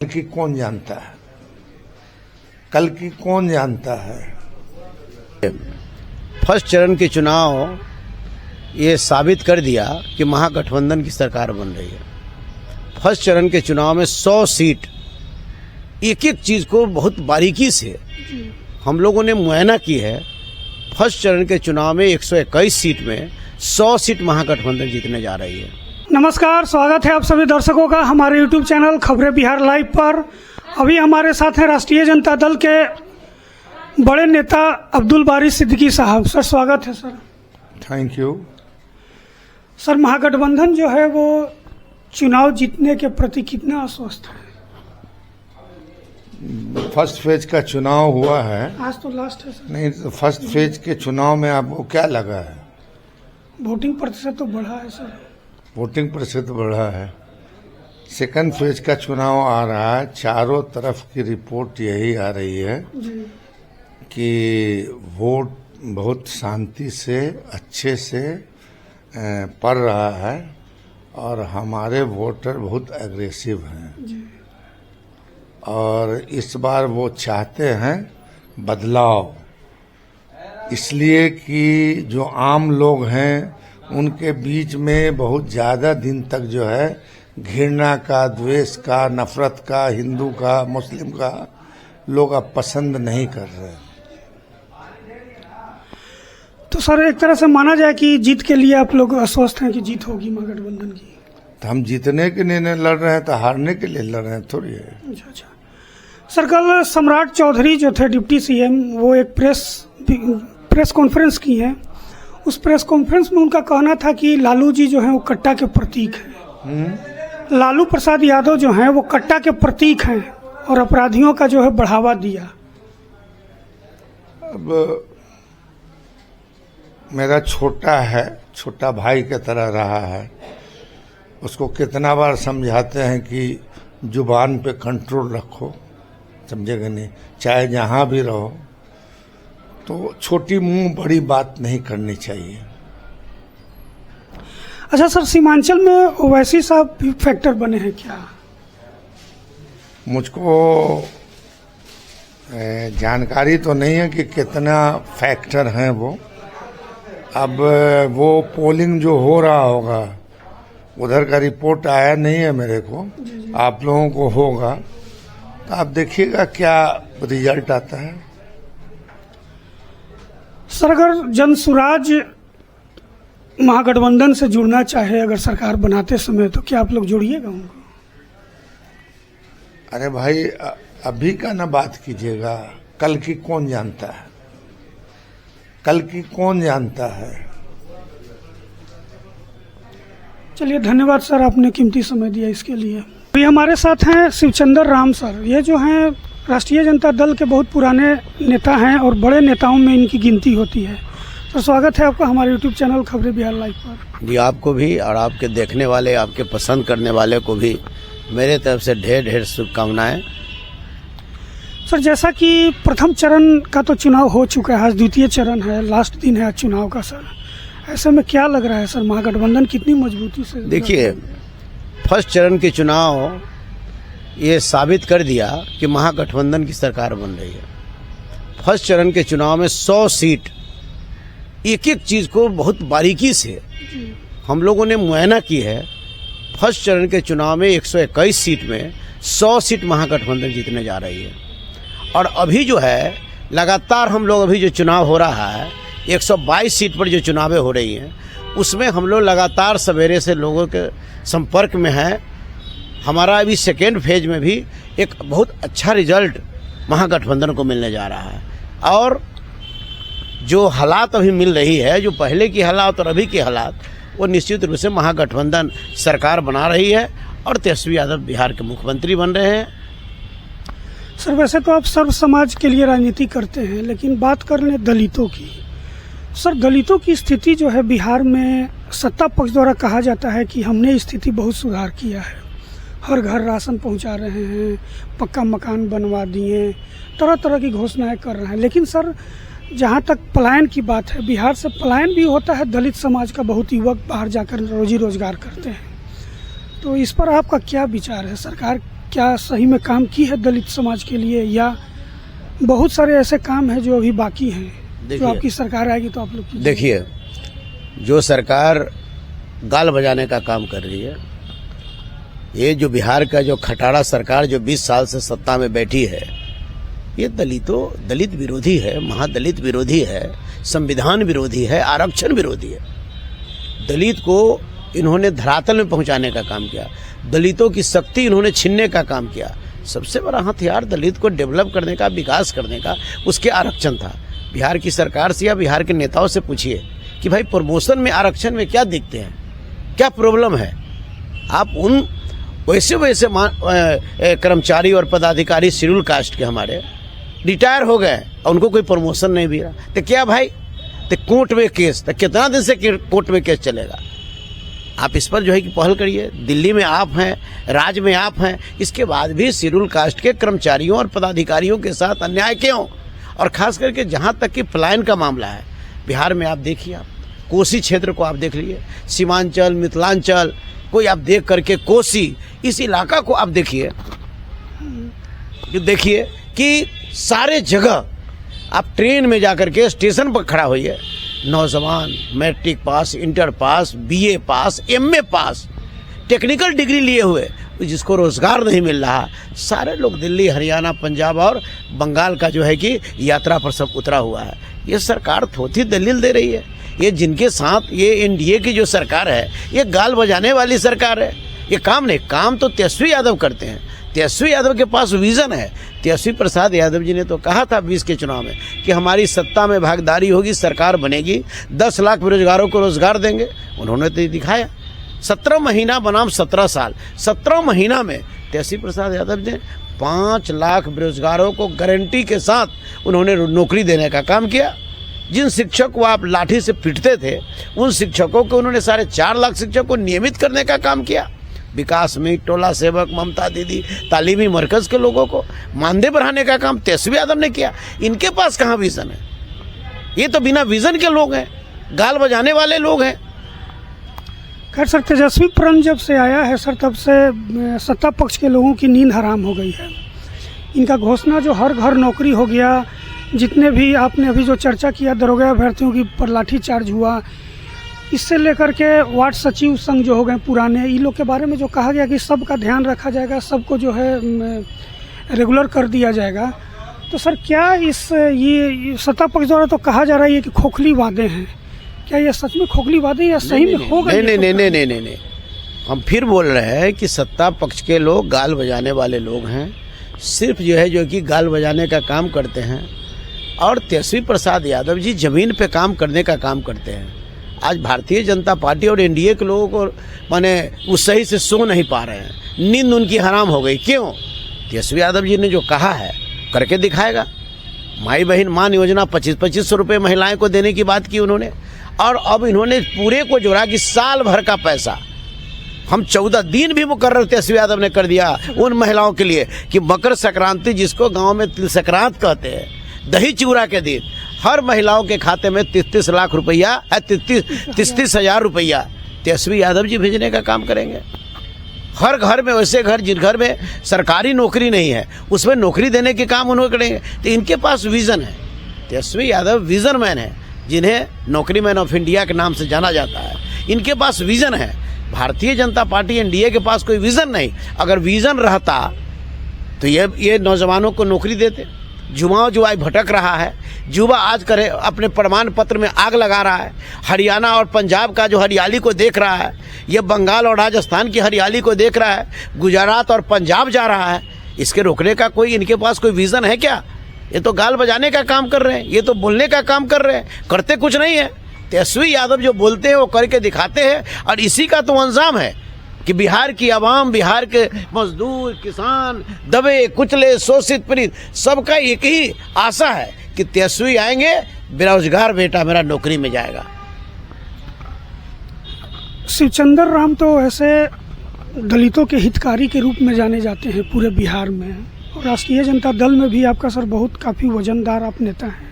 की कौन जानता है, कल की कौन जानता है। फर्स्ट चरण के चुनाव ये साबित कर दिया कि महागठबंधन की सरकार बन रही है। फर्स्ट चरण के चुनाव में 100 सीट, एक एक चीज को बहुत बारीकी से हम लोगों ने मुआयना की है। फर्स्ट चरण के चुनाव में 121 सीट में 100 सीट महागठबंधन जीतने जा रही है। नमस्कार, स्वागत है आप सभी दर्शकों का हमारे यूट्यूब चैनल खबरें बिहार लाइव पर। अभी हमारे साथ हैं राष्ट्रीय जनता दल के बड़े नेता अब्दुल बारी सिद्दीकी साहब। सर स्वागत है सर। Thank you. सर महागठबंधन जो है वो चुनाव जीतने के प्रति कितना आश्वस्त है? फर्स्ट फेज का चुनाव हुआ है, आज तो लास्ट है सर। नहीं तो फर्स्ट फेज के चुनाव में आपको क्या लगा है? वोटिंग प्रतिशत तो बढ़ा है सर। वोटिंग प्रतिशत बढ़ा है। सेकंड फेज का चुनाव आ रहा है, चारों तरफ की रिपोर्ट यही आ रही है जी। कि वोट बहुत शांति से अच्छे से पड़ रहा है और हमारे वोटर बहुत एग्रेसिव हैं जी। और इस बार वो चाहते हैं बदलाव, इसलिए कि जो आम लोग हैं उनके बीच में बहुत ज़्यादा दिन तक जो है घृणा का, द्वेष का, नफरत का, हिंदू का, मुस्लिम का लोग अब पसंद नहीं कर रहे। तो सर एक तरह से माना जाए कि जीत के लिए आप लोग आश्वस्त हैं कि जीत होगी महागठबंधन की? तो हम जीतने के लिए लड़ रहे हैं, तो हारने के लिए लड़ रहे हैं थोड़ी है। अच्छा। सर कल सम्राट चौधरी जो थे डिप्टी सीएम, वो एक प्रेस कॉन्फ्रेंस की है। उस प्रेस कॉन्फ्रेंस में उनका कहना था कि लालू जी जो हैं वो कट्टा के प्रतीक हैं। लालू प्रसाद यादव जो हैं वो कट्टा के प्रतीक हैं और अपराधियों का जो है बढ़ावा दिया। अब मेरा छोटा भाई की तरह रहा है, उसको कितना बार समझाते हैं कि जुबान पे कंट्रोल रखो, समझेगा नहीं, चाहे जहां भी रहो, तो छोटी मुंह बड़ी बात नहीं करनी चाहिए। अच्छा सर, सीमांचल में ओवैसी साहब भी फैक्टर बने हैं क्या? मुझको जानकारी तो नहीं है कि कितना फैक्टर हैं वो। अब वो पोलिंग जो हो रहा होगा, उधर का रिपोर्ट आया नहीं है मेरे को, आप लोगों को होगा, तो आप देखिएगा क्या रिजल्ट आता है। सर अगर जनसुराज महागठबंधन से जुड़ना चाहे अगर सरकार बनाते समय, तो क्या आप लोग जोड़िएगा उनको? अरे भाई अभी का ना बात कीजिएगा, कल की कौन जानता है, कल की कौन जानता है। चलिए धन्यवाद सर, आपने कीमती समय दिया इसके लिए। अभी हमारे साथ हैं शिवचंद्र राम सर। ये जो हैं राष्ट्रीय जनता दल के बहुत पुराने नेता हैं और बड़े नेताओं में इनकी गिनती होती है। तो स्वागत है आपका हमारे यूट्यूब चैनल खबरें बिहार लाइव पर। जी आपको भी और आपके देखने वाले, आपके पसंद करने वाले को भी मेरे तरफ से ढेर ढेर शुभकामनाएं। सर जैसा कि प्रथम चरण का तो चुनाव हो चुका है, आज द्वितीय चरण है, लास्ट दिन है आज चुनाव का। सर ऐसे में क्या लग रहा है सर, महागठबंधन कितनी मजबूती से? देखिए, फर्स्ट चरण के चुनाव ये साबित कर दिया कि महागठबंधन की सरकार बन रही है। फर्स्ट चरण के चुनाव में 100 सीट, एक एक चीज को बहुत बारीकी से हम लोगों ने मुआयना की है। फर्स्ट चरण के चुनाव में 121 सीट में 100 सीट महागठबंधन जीतने जा रही है। और अभी जो है लगातार हम लोग, अभी जो चुनाव हो रहा है 122 सीट पर जो चुनावें हो रही हैं, उसमें हम लोग लगातार सवेरे से लोगों के संपर्क में हैं। हमारा अभी सेकेंड फेज में भी एक बहुत अच्छा रिजल्ट महागठबंधन को मिलने जा रहा है। और जो हालात अभी मिल रही है, जो पहले की हालात और अभी की हालात, वो निश्चित रूप से महागठबंधन सरकार बना रही है और तेजस्वी यादव बिहार के मुख्यमंत्री बन रहे हैं। सर वैसे तो आप सर्व समाज के लिए राजनीति करते हैं, लेकिन बात कर लें दलितों की। सर दलितों की स्थिति जो है बिहार में, सत्ता पक्ष द्वारा कहा जाता है कि हमने स्थिति बहुत सुधार किया है, हर घर राशन पहुंचा रहे हैं, पक्का मकान बनवा दिए, तरह तरह की घोषणाएं कर रहे हैं। लेकिन सर जहां तक पलायन की बात है, बिहार से पलायन भी होता है। दलित समाज का बहुत युवक बाहर जाकर रोजी रोजगार करते हैं। तो इस पर आपका क्या विचार है? सरकार क्या सही में काम की है दलित समाज के लिए, या बहुत सारे ऐसे काम हैं जो अभी बाकी हैं जो आपकी सरकार आएगी तो आप लोग देखिए, जो सरकार गाल बजाने का काम कर रही है, ये जो बिहार का जो खटारा सरकार जो 20 साल से सत्ता में बैठी है, ये दलित विरोधी है, महादलित विरोधी है, संविधान विरोधी है, आरक्षण विरोधी है। दलित को इन्होंने धरातल में पहुंचाने का काम किया, दलितों की शक्ति इन्होंने छीनने का काम किया। सबसे बड़ा हथियार दलित को डेवलप करने का, विकास करने का, उसके आरक्षण था। बिहार की सरकार से या बिहार के नेताओं से पूछिए कि भाई प्रमोशन में, आरक्षण में क्या दिखते हैं, क्या प्रॉब्लम है। आप उन वैसे कर्मचारी और पदाधिकारी शेड्यूल कास्ट के हमारे रिटायर हो गए और उनको कोई प्रमोशन नहीं भी रहा, तो क्या भाई, तो कोर्ट में केस, तो कितना दिन से कोर्ट में केस चलेगा। आप इस पर जो है कि पहल करिए। दिल्ली में आप हैं, राज्य में आप हैं, इसके बाद भी शेड्यूल कास्ट के कर्मचारियों और पदाधिकारियों के साथ अन्याय क्यों। और खास करके जहां तक कि पलायन का मामला है, बिहार में आप देखिए, आप कोसी क्षेत्र को आप देख लीजिए, सीमांचल, मिथिलांचल, कोई आप देख करके कोसी, इस इलाका को आप देखिए, देखिए कि सारे जगह आप ट्रेन में जाकर के स्टेशन पर खड़ा होइए, नौजवान matric pass, inter pass, BA pass, MA pass, technical degree लिए हुए, जिसको रोजगार नहीं मिल रहा, सारे लोग दिल्ली, हरियाणा, पंजाब और बंगाल का जो है कि यात्रा पर सब उतरा हुआ है। ये सरकार थोथी दलील दे रही है। ये जिनके साथ ये एनडीए की जो सरकार है, ये गाल बजाने वाली सरकार है। ये काम नहीं, काम तो तेजस्वी यादव करते हैं। तेजस्वी यादव के पास विजन है। तेजस्वी प्रसाद यादव जी ने तो कहा था 20 के चुनाव में कि हमारी सत्ता में भागीदारी होगी, सरकार बनेगी, 10 लाख बेरोजगारों को रोजगार देंगे। उन्होंने तो दिखाया। 17 महीना बनाम 17 साल, 17 महीना में तेजस्वी प्रसाद यादव ने 5 लाख बेरोजगारों को गारंटी के साथ उन्होंने नौकरी देने का काम किया। जिन शिक्षक को आप लाठी से पीटते थे, उन शिक्षकों को उन्होंने 4.5 लाख शिक्षक को नियमित करने का काम किया। विकास में टोला सेवक, ममता दीदी, तालीमी मरकज के लोगों को मानदेय बढ़ाने का काम तेजस्वी यादव ने किया। इनके पास कहाँ विजन है? ये तो बिना विजन के लोग हैं, गाल बजाने वाले लोग हैं। खैर सर, तेजस्वी प्रण जब से आया है सर, तब से सत्ता पक्ष के लोगों की नींद हराम हो गई है। इनका घोषणा जो हर घर नौकरी हो गया, जितने भी आपने अभी जो चर्चा किया दरोगा अभ्यर्थियों की पर लाठीचार्ज हुआ, इससे लेकर के वार्ड सचिव संघ जो हो गए पुराने, इन लोग के बारे में जो कहा गया कि सबका ध्यान रखा जाएगा, सबको जो है रेगुलर कर दिया जाएगा, तो सर क्या ये सत्ता पक्ष द्वारा तो कहा जा रहा है कि खोखली वादे हैं, क्या ये सच में खोखली वादे या सही में होगा? नहीं, हम फिर बोल रहे हैं कि सत्ता पक्ष के लोग गाल बजाने वाले लोग हैं, सिर्फ जो कि गाल बजाने का काम करते हैं। और तेजस्वी प्रसाद यादव जी जमीन पे काम करने का काम करते हैं। आज भारतीय जनता पार्टी और एनडीए के लोगों को माने वो सही से सो नहीं पा रहे हैं, नींद उनकी हराम हो गई। क्यों? तेजस्वी यादव जी ने जो कहा है करके दिखाएगा। माई बहन मान योजना 2500 रुपये महिलाएं को देने की बात की उन्होंने, और अब इन्होंने पूरे को जोड़ा कि साल भर का पैसा हम 14 दिन भी मुकर्रर तेजस्वी यादव ने कर दिया उन महिलाओं के लिए कि मकर संक्रांति, जिसको गाँव में तिल संक्रांत कहते हैं, दही चूड़ा के दिन हर महिलाओं के खाते में 33 लाख रुपया, 33,000 रुपया तेजस्वी यादव जी भेजने का काम करेंगे। हर घर में, वैसे घर जिन घर में सरकारी नौकरी नहीं है उसमें नौकरी देने के काम उन्होंने करेंगे। तो इनके पास विजन है। तेजस्वी यादव विजन मैन है, जिन्हें नौकरी मैन ऑफ इंडिया के नाम से जाना जाता है। इनके पास विजन है। भारतीय जनता पार्टी एनडीए के पास कोई विजन नहीं। अगर विजन रहता तो ये नौजवानों को नौकरी देते। जुआ भटक रहा है, युवा आज करे अपने प्रमाण पत्र में आग लगा रहा है। हरियाणा और पंजाब का जो हरियाली को देख रहा है, ये बंगाल और राजस्थान की हरियाली को देख रहा है, गुजरात और पंजाब जा रहा है। इसके रोकने का कोई इनके पास कोई विजन है क्या? ये तो गाल बजाने का काम कर रहे हैं, ये तो बोलने का काम कर रहे हैं, करते कुछ नहीं है। तेजस्वी यादव जो बोलते हैं वो करके दिखाते हैं, और इसी का तो अंजाम है कि बिहार की आवाम, बिहार के मजदूर, किसान, दबे कुचले, शोषित पीड़ित, सबका एक ही आशा है कि तेजस्वी आएंगे, बेरोजगार बेटा मेरा नौकरी में जाएगा। शिवचंद्र राम तो ऐसे दलितों के हितकारी के रूप में जाने जाते हैं पूरे बिहार में, और राष्ट्रीय जनता दल में भी आपका सर बहुत काफ़ी वजनदार आप नेता हैं।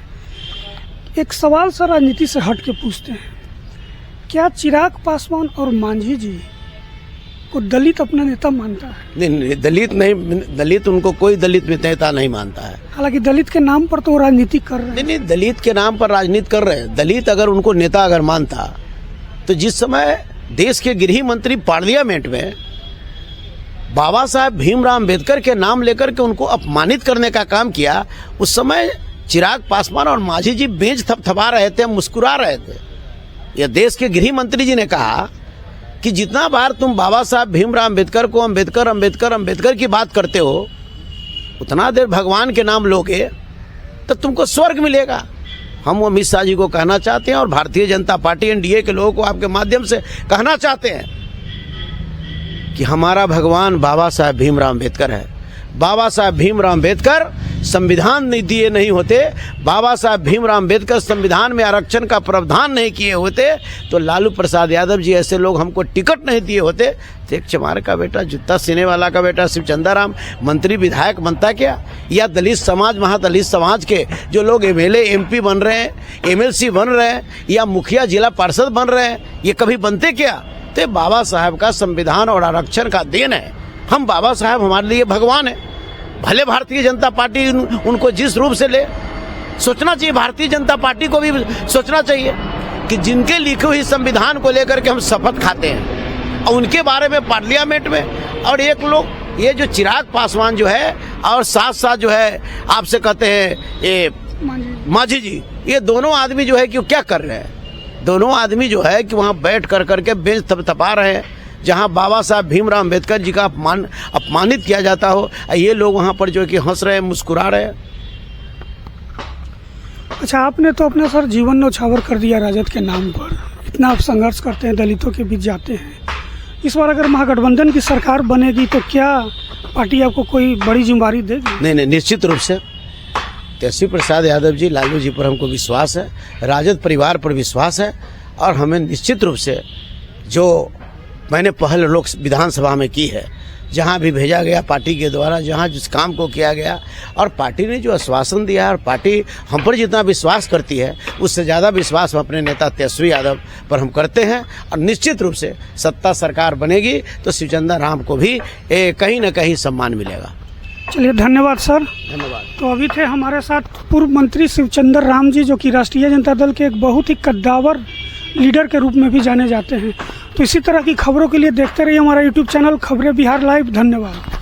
एक सवाल सर राजनीति से हट के पूछते हैं, क्या चिराग पासवान और मांझी जी को दलित अपना नेता मानता है। नहीं, दलित नहीं, दलित उनको कोई दलित नेता नहीं मानता है। हालांकि दलित के नाम पर तो वो राजनीति कर रहे हैं। नहीं, दलित के नाम पर राजनीति कर रहे हैं। दलित अगर उनको नेता अगर मानता तो जिस समय देश के गृह मंत्री पार्लियामेंट में बाबा साहब भीमराव अम्बेडकर के नाम लेकर के उनको अपमानित करने का काम किया, उस समय चिराग पासवान और मांझी जी बेंच थपथपा रहे थे, मुस्कुरा रहे थे। यह देश के गृह मंत्री जी ने कहा कि जितना बार तुम बाबा साहब भीमराव अम्बेडकर को अम्बेडकर अम्बेडकर अम्बेडकर की बात करते हो, उतना देर भगवान के नाम लोगे तो तुमको स्वर्ग मिलेगा। हम अमित शाह जी को कहना चाहते हैं और भारतीय जनता पार्टी एनडीए के लोगों को आपके माध्यम से कहना चाहते हैं कि हमारा भगवान बाबा साहब भीमराव अम्बेडकर है। बाबा साहब भीमराव अम्बेडकर संविधान नहीं दिए नहीं होते, बाबा साहब भीमराव अम्बेडकर संविधान में आरक्षण का प्रावधान नहीं किए होते तो लालू प्रसाद यादव जी ऐसे लोग हमको टिकट नहीं दिए होते तो एक चमार का बेटा, जूता सीने वाला का बेटा शिवचंदा राम मंत्री विधायक बनता क्या? या दलित समाज, महादलित समाज के जो लोग एमएलए एमपी बन रहे हैं, एमएलसी बन रहे हैं या मुखिया जिला पार्षद बन रहे हैं, ये कभी बनते क्या? तो बाबा साहब का संविधान और आरक्षण का देन है। हम बाबा साहब हमारे लिए भगवान है। भले भारतीय जनता पार्टी उनको जिस रूप से ले, सोचना चाहिए, भारतीय जनता पार्टी को भी सोचना चाहिए कि जिनके लिखे हुई संविधान को लेकर के हम शपथ खाते हैं और उनके बारे में पार्लियामेंट में, और एक लोग ये जो चिराग पासवान जो है और साथ साथ जो है आपसे कहते हैं ये मांझी जी, ये दोनों आदमी जो है कि क्या कर रहे हैं? दोनों आदमी जो है कि वहाँ बैठ कर करके बेंच थपथपा रहे हैं जहाँ बाबा साहब भीमराव अम्बेडकर जी का अपमानित किया जाता हो, ये लोग वहाँ पर जो है कि हंस रहे हैं, मुस्कुरा रहे हैं। अच्छा, आपने तो अपना सर जीवन न्यौछावर कर दिया राजद के नाम पर। इतना आप संघर्ष करते हैं, दलितों के बीच जाते हैं। इस बार अगर महागठबंधन की सरकार बनेगी तो क्या पार्टी आपको कोई बड़ी जिम्मेदारी देगी? नहीं, निश्चित रूप से तेजस्वी प्रसाद यादव जी, लालू जी पर हमको विश्वास है, राजद परिवार पर विश्वास है और हमें निश्चित रूप से जो मैंने पहल लोक विधानसभा में की है, जहां भी भेजा गया पार्टी के द्वारा, जहां जिस काम को किया गया और पार्टी ने जो आश्वासन दिया है और पार्टी हम पर जितना विश्वास करती है उससे ज़्यादा विश्वास हम अपने नेता तेजस्वी यादव पर हम करते हैं। और निश्चित रूप से सत्ता सरकार बनेगी तो शिवचंदा राम को भी कहीं न कहीं सम्मान मिलेगा। चलिए, धन्यवाद सर। धन्यवाद। तो अभी थे हमारे साथ पूर्व मंत्री शिवचंद्र राम जी, जो कि राष्ट्रीय जनता दल के एक बहुत ही कद्दावर लीडर के रूप में भी जाने जाते हैं। तो इसी तरह की खबरों के लिए देखते रहिए हमारा यूट्यूब चैनल खबरें बिहार लाइव। धन्यवाद।